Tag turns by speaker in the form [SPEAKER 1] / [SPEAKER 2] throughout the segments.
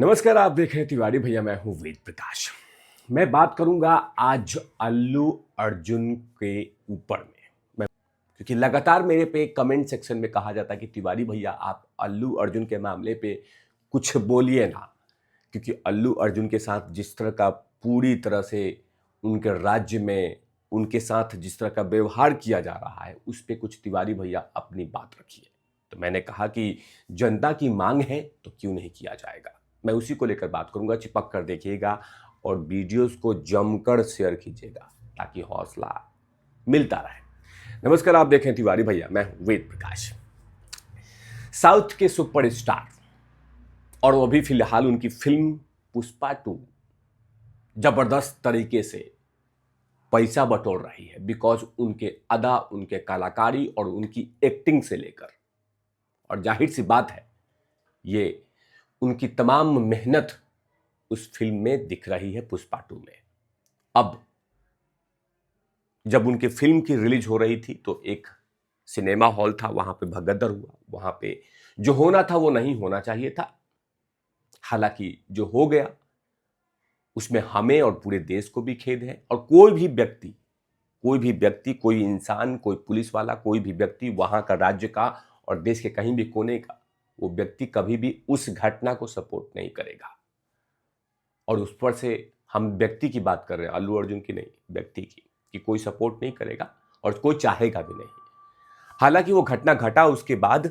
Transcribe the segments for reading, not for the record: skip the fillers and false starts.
[SPEAKER 1] नमस्कार, आप देख रहे हैं तिवारी भैया। मैं हूं वेद प्रकाश। मैं बात करूंगा आज अल्लू अर्जुन के ऊपर में, क्योंकि लगातार मेरे पे कमेंट सेक्शन में कहा जाता है कि तिवारी भैया आप अल्लू अर्जुन के मामले पे कुछ बोलिए ना, क्योंकि अल्लू अर्जुन के साथ जिस तरह का पूरी तरह से उनके राज्य में उनके साथ जिस तरह का व्यवहार किया जा रहा है उस पे कुछ तिवारी भैया अपनी बात रखिए। तो मैंने कहा कि जनता की मांग है तो क्यों नहीं किया जाएगा। मैं उसी को लेकर बात करूंगा। चिपक कर देखिएगा और वीडियोस को जमकर शेयर कीजिएगा ताकि हौसला मिलता रहे। नमस्कार, आप देखें तिवारी भैया, मैं हूं वेद प्रकाश। साउथ के सुपरस्टार और वो भी फिलहाल उनकी फिल्म पुष्पा 2 जबरदस्त तरीके से पैसा बटोर रही है, बिकॉज उनके अदा, उनके कलाकारी और उनकी एक्टिंग से लेकर, और जाहिर सी बात है ये उनकी तमाम मेहनत उस फिल्म में दिख रही है पुष्पा 2 में। अब जब उनकी फिल्म की रिलीज हो रही थी तो एक सिनेमा हॉल था, वहां पे भगदड़ हुआ। वहां पे जो होना था वो नहीं होना चाहिए था। हालांकि जो हो गया उसमें हमें और पूरे देश को भी खेद है। और कोई भी व्यक्ति, कोई इंसान, कोई पुलिस वाला, कोई भी व्यक्ति वहां का, राज्य का और देश के कहीं भी कोने का, वो व्यक्ति कभी भी उस घटना को सपोर्ट नहीं करेगा। और उस पर से हम व्यक्ति की बात कर रहे हैं, अल्लू अर्जुन की नहीं, व्यक्ति की, कि कोई सपोर्ट नहीं करेगा और कोई चाहेगा भी नहीं। हालांकि वो घटना घटा उसके बाद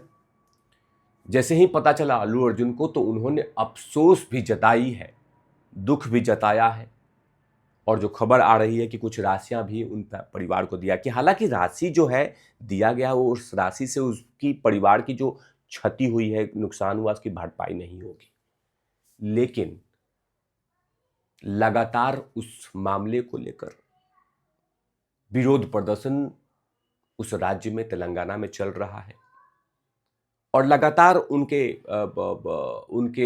[SPEAKER 1] जैसे ही पता चला अल्लू अर्जुन को, तो उन्होंने अफसोस भी जताई है, दुख भी जताया है। और जो खबर आ रही है कि कुछ राशियां भी उन परिवार को दिया, कि हालांकि राशि जो है दिया गया, वो उस राशि से उसकी परिवार की जो क्षति हुई है, नुकसान हुआ, उसकी भरपाई नहीं होगी। लेकिन लगातार उस मामले को लेकर विरोध प्रदर्शन उस राज्य में, तेलंगाना में चल रहा है। और लगातार उनके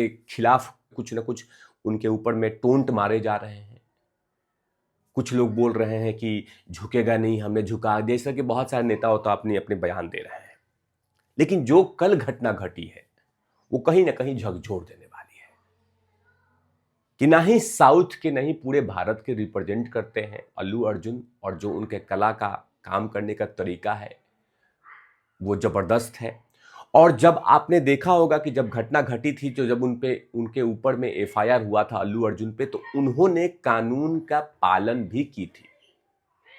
[SPEAKER 1] खिलाफ कुछ ना कुछ उनके ऊपर में टोंट मारे जा रहे हैं। कुछ लोग बोल रहे हैं कि झुकेगा नहीं, हमने झुका दिया। इस तरह के बहुत सारे नेता होता अपने अपने बयान दे रहे हैं। लेकिन जो कल घटना घटी है वो कहीं ना कहीं झकझोर देने वाली है, कि ना ही साउथ के, नहीं पूरे भारत के रिप्रेजेंट करते हैं अल्लू अर्जुन। और जो उनके कला का काम करने का तरीका है वो जबरदस्त है। और जब आपने देखा होगा कि जब घटना घटी थी, तो जब उनके ऊपर में एफआईआर हुआ था अल्लू अर्जुन पे, तो उन्होंने कानून का पालन भी की थी।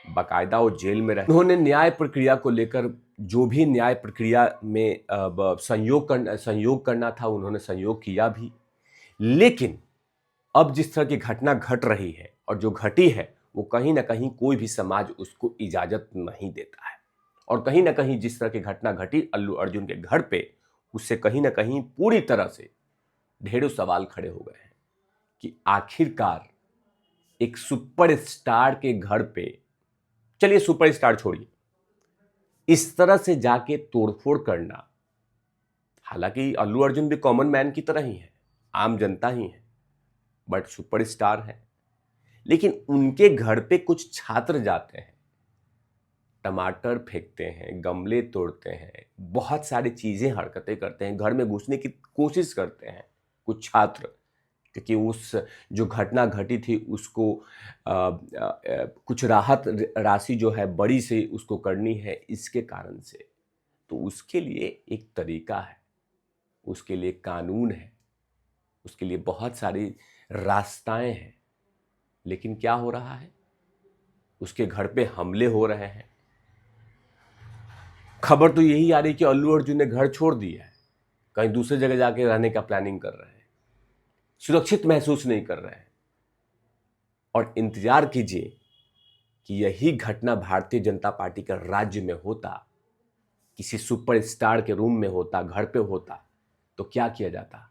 [SPEAKER 1] बाकायदा वो जेल में रहे। उन्होंने न्याय प्रक्रिया को लेकर, जो भी न्याय प्रक्रिया में संयोग करना था, उन्होंने संयोग किया भी। लेकिन अब जिस तरह की घटना घट रही है और जो घटी है, वो कहीं ना कहीं कोई भी समाज उसको इजाजत नहीं देता है। और कहीं ना कहीं जिस तरह की घटना घटी अल्लू अर्जुन के घर पे, उससे कहीं ना कहीं पूरी तरह से ढेरों सवाल खड़े हो गए हैं कि आखिरकार एक सुपरस्टार के घर पे, चलिए सुपरस्टार छोड़िए, इस तरह से जाके तोड़फोड़ करना। हालांकि अल्लू अर्जुन भी कॉमन मैन की तरह ही है, आम जनता ही है, बट सुपरस्टार है। लेकिन उनके घर पे कुछ छात्र जाते हैं, टमाटर फेंकते हैं, गमले तोड़ते हैं, बहुत सारी चीजें, हरकतें करते हैं, घर में घुसने की कोशिश करते हैं कुछ छात्र, क्योंकि उस जो घटना घटी थी उसको कुछ राहत राशि जो है बड़ी से उसको करनी है, इसके कारण से। तो उसके लिए एक तरीका है, उसके लिए कानून है, उसके लिए बहुत सारी रास्ताएं हैं। लेकिन क्या हो रहा है, उसके घर पे हमले हो रहे हैं। खबर तो यही आ रही कि अल्लू अर्जुन ने घर छोड़ दिया है, कहीं दूसरी जगह जाके रहने का प्लानिंग कर रहे हैं, सुरक्षित महसूस नहीं कर रहे हैं। और इंतजार कीजिए कि यही घटना भारतीय जनता पार्टी के राज्य में होता, किसी सुपरस्टार के रूम में होता, घर पे होता, तो क्या किया जाता?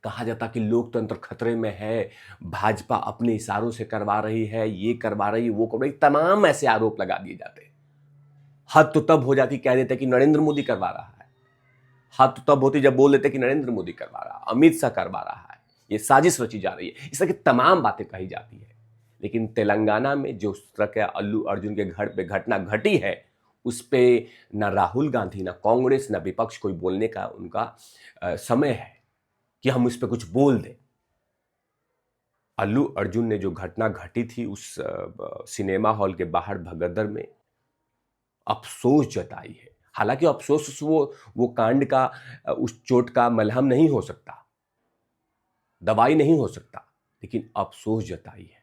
[SPEAKER 1] कहा जाता कि लोकतंत्र खतरे में है, भाजपा अपने इशारों से करवा रही है, ये करवा रही, वो कर रही, तमाम ऐसे आरोप लगा दिए जाते। हद तो तब हो जाती, कह देते कि नरेंद्र मोदी करवा रहा है। हद तो तब होती जब बोल देते कि नरेंद्र मोदी करवा रहा है, अमित शाह करवा रहा है, ये साजिश रची जा रही है, इस तरह की तमाम बातें कही जाती है। लेकिन तेलंगाना में जो तरह के अल्लू अर्जुन के घर पे घटना घटी है, उस पर न राहुल गांधी, न कांग्रेस, न विपक्ष कोई बोलने का उनका समय है। कि हम उस पर कुछ बोल दें। अल्लू अर्जुन ने जो घटना घटी थी उस सिनेमा हॉल के बाहर भगदड़ में, अफसोस जताई है। हालांकि अफसोस वो कांड का, उस चोट का मलहम नहीं हो सकता, दवाई नहीं हो सकता, लेकिन अफसोस जताई है।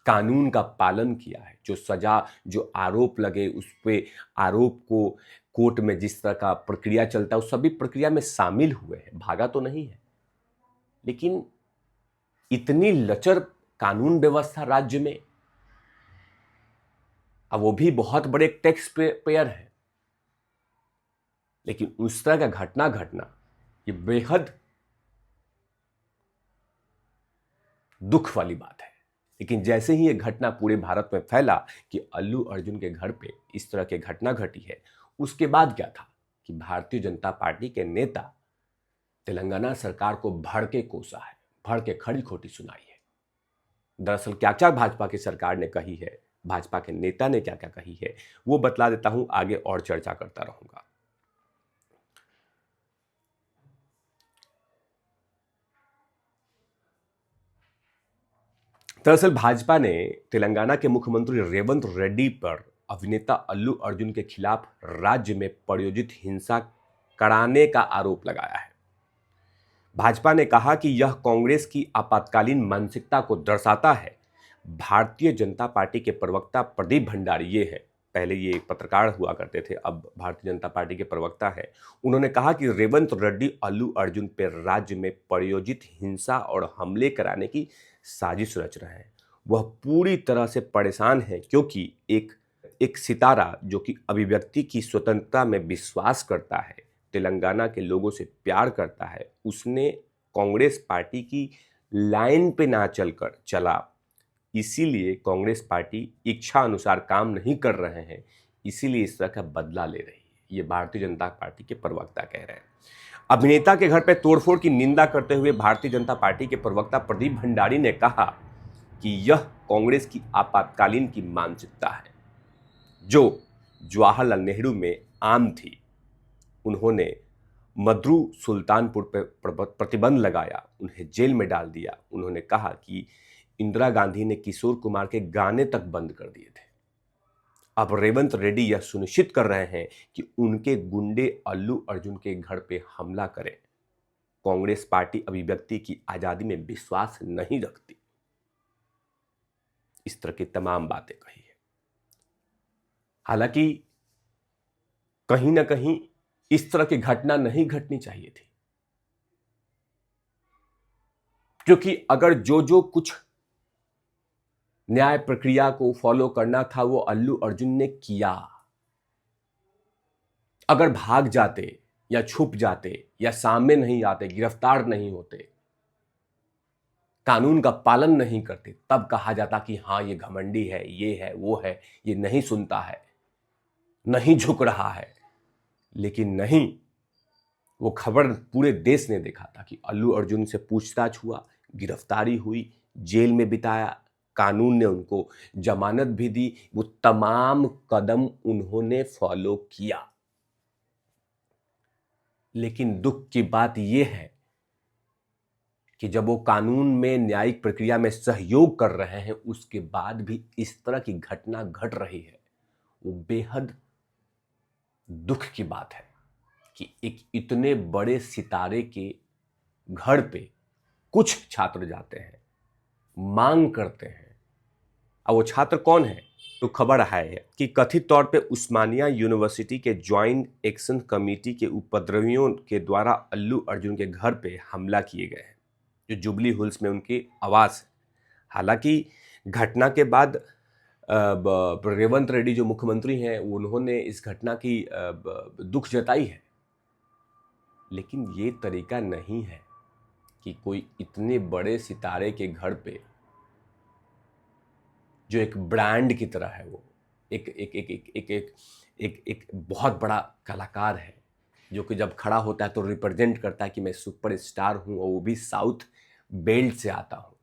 [SPEAKER 1] कानून का पालन किया है। जो सजा, जो आरोप लगे उस पे आरोप को कोर्ट में जिस तरह का प्रक्रिया चलता है उस सभी प्रक्रिया में शामिल हुए हैं, भागा तो नहीं है। लेकिन इतनी लचर कानून व्यवस्था राज्य में, अब वो भी बहुत बड़े टैक्स पेयर है, लेकिन उस तरह का घटना घटना ये बेहद दुख वाली बात है। लेकिन जैसे ही ये घटना पूरे भारत में फैला कि अल्लू अर्जुन के घर पे इस तरह की घटना घटी है, उसके बाद क्या था कि भारतीय जनता पार्टी के नेता तेलंगाना सरकार को भड़ के कोसा है, भड़ के खड़ी खोटी सुनाई है। दरअसल क्या क्या भाजपा की सरकार ने कही है, भाजपा के नेता ने क्या क्या कही है, वो बतला देता हूं, आगे और चर्चा करता रहूंगा। दरअसल भाजपा ने तेलंगाना के मुख्यमंत्री रेवंत रेड्डी पर अभिनेता अल्लू अर्जुन के खिलाफ राज्य में प्रायोजित हिंसा कराने का आरोप लगाया है। भाजपा ने कहा कि यह कांग्रेस की आपातकालीन मानसिकता को दर्शाता है। भारतीय जनता पार्टी के प्रवक्ता प्रदीप भंडारी, ये है, पहले ये पत्रकार हुआ करते थे, अब भारतीय जनता पार्टी के प्रवक्ता है, उन्होंने कहा कि रेवंत रेड्डी अल्लू अर्जुन पर राज्य में प्रायोजित हिंसा और हमले कराने की साजिश रच रहे हैं। वह पूरी तरह से परेशान है क्योंकि एक सितारा जो कि अभिव्यक्ति की स्वतंत्रता में विश्वास करता है, तेलंगाना के लोगों से प्यार करता है, उसने कांग्रेस पार्टी की लाइन पे ना चलकर चला, इसीलिए कांग्रेस पार्टी इच्छा अनुसार काम नहीं कर रहे हैं, इसीलिए इस तरह का बदला ले रही है। ये भारतीय जनता पार्टी के प्रवक्ता कह रहे हैं। अभिनेता के घर पर तोड़फोड़ की निंदा करते हुए भारतीय जनता पार्टी के प्रवक्ता प्रदीप भंडारी ने कहा कि यह कांग्रेस की आपातकालीन की मानसिकता है जो जवाहरलाल नेहरू में आम थी। उन्होंने मद्रू सुल्तानपुर पर प्रतिबंध लगाया, उन्हें जेल में डाल दिया। उन्होंने कहा कि इंदिरा गांधी ने किशोर कुमार के गाने तक बंद कर दिए थे। अब रेवंत रेड्डी यह सुनिश्चित कर रहे हैं कि उनके गुंडे अल्लू अर्जुन के घर पे हमला करें। कांग्रेस पार्टी अभिव्यक्ति की आजादी में विश्वास नहीं रखती। इस तरह की तमाम बातें कही है। हालांकि कहीं ना कहीं इस तरह की घटना नहीं घटनी चाहिए थी, क्योंकि अगर जो कुछ न्याय प्रक्रिया को फॉलो करना था वो अल्लू अर्जुन ने किया, अगर भाग जाते या छुप जाते या सामने नहीं आते, गिरफ्तार नहीं होते, कानून का पालन नहीं करते, तब कहा जाता कि हाँ ये घमंडी है, ये है, वो है, ये नहीं सुनता है, नहीं झुक रहा है। लेकिन नहीं, वो खबर पूरे देश ने देखा था कि अल्लू अर्जुन से पूछताछ हुआ, गिरफ्तारी हुई, जेल में बिताया, कानून ने उनको जमानत भी दी, वो तमाम कदम उन्होंने फॉलो किया। लेकिन दुख की बात यह है कि जब वो कानून में न्यायिक प्रक्रिया में सहयोग कर रहे हैं, उसके बाद भी इस तरह की घटना घट रही है, वो बेहद दुख की बात है कि एक इतने बड़े सितारे के घर पे कुछ छात्र जाते हैं, मांग करते हैं। अब वो छात्र कौन है? तो खबर है कि कथित तौर पे उस्मानिया यूनिवर्सिटी के ज्वाइंट एक्शन कमेटी के उपद्रवियों के द्वारा अल्लू अर्जुन के घर पे हमला किए गए हैं, जो जुबली हिल्स में उनकी आवास है। हालांकि घटना के बाद रेवंत रेड्डी जो मुख्यमंत्री हैं, उन्होंने इस घटना की दुख जताई है, लेकिन ये तरीका नहीं है कि कोई इतने बड़े सितारे के घर पे, जो एक ब्रांड की तरह है, वो एक एक एक एक एक एक एक एक बहुत बड़ा कलाकार है, जो कि जब खड़ा होता है तो रिप्रेजेंट करता है कि मैं सुपर स्टार हूं, और वो भी साउथ बेल्ट से आता हूं,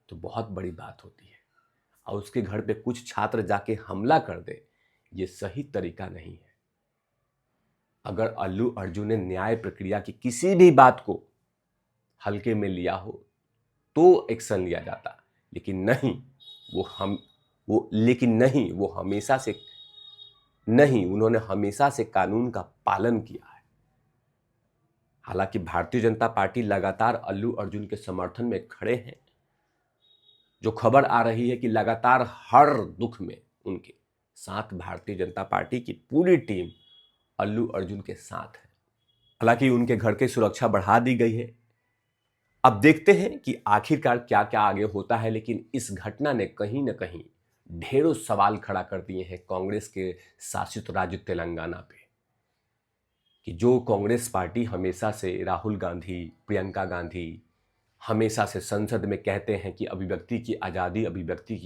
[SPEAKER 1] तो बहुत बड़ी बात होती है। और उसके घर पे कुछ छात्र जाके हमला कर दे, ये सही तरीका नहीं है। अगर अल्लू अर्जुन ने न्याय प्रक्रिया की किसी भी बात को हल्के में लिया हो तो एक्शन लिया जाता, लेकिन नहीं, वो हमेशा से नहीं, उन्होंने हमेशा से कानून का पालन किया है। हालांकि भारतीय जनता पार्टी लगातार अल्लू अर्जुन के समर्थन में खड़े हैं। जो खबर आ रही है कि लगातार हर दुख में उनके साथ भारतीय जनता पार्टी की पूरी टीम अल्लू अर्जुन के साथ है। हालांकि उनके घर की सुरक्षा बढ़ा दी गई है। अब देखते हैं कि आखिरकार क्या क्या आगे होता है, लेकिन इस घटना ने कहीं ना कहीं ढेरों सवाल खड़ा कर दिए हैं कांग्रेस के शासित राज्य तेलंगाना पे, कि जो कांग्रेस पार्टी हमेशा से राहुल गांधी, प्रियंका गांधी हमेशा से संसद में कहते हैं कि अभिव्यक्ति की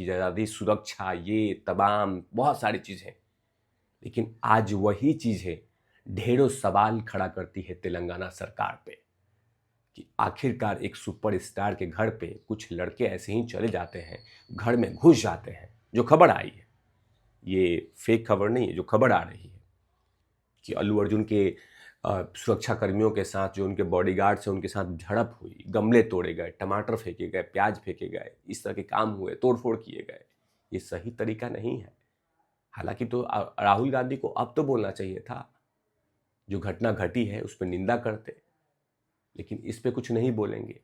[SPEAKER 1] आज़ादी, सुरक्षा, ये तमाम बहुत सारी चीज़ें, लेकिन आज वही चीज़ें ढेरों सवाल खड़ा करती है तेलंगाना सरकार पे, कि आखिरकार एक सुपरस्टार के घर पे कुछ लड़के ऐसे ही चले जाते हैं, घर में घुस जाते हैं। जो खबर आई है, ये फेक खबर नहीं है, जो खबर आ रही है कि अल्लू अर्जुन के सुरक्षा कर्मियों के साथ, जो उनके बॉडीगार्ड्स हैं, उनके साथ झड़प हुई, गमले तोड़े गए, टमाटर फेंके गए, प्याज फेंके गए, इस तरह के काम हुए, तोड़फोड़ किए गए। ये सही तरीका नहीं है। हालांकि तो राहुल गांधी को अब तो बोलना चाहिए था, जो घटना घटी है उस पर निंदा करते, लेकिन इस पे कुछ नहीं बोलेंगे।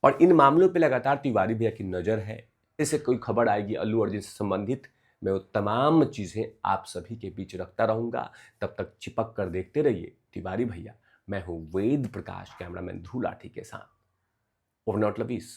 [SPEAKER 1] और इन मामलों पे लगातार तिवारी भैया की नजर है। जैसे कोई खबर आएगी अल्लू अर्जुन से संबंधित, मैं वो तमाम चीजें आप सभी के बीच रखता रहूंगा। तब तक चिपक कर देखते रहिए तिवारी भैया। मैं हूं वेद प्रकाश, कैमरामैन ध्रुव लाठी के साथ। Over not लवीस।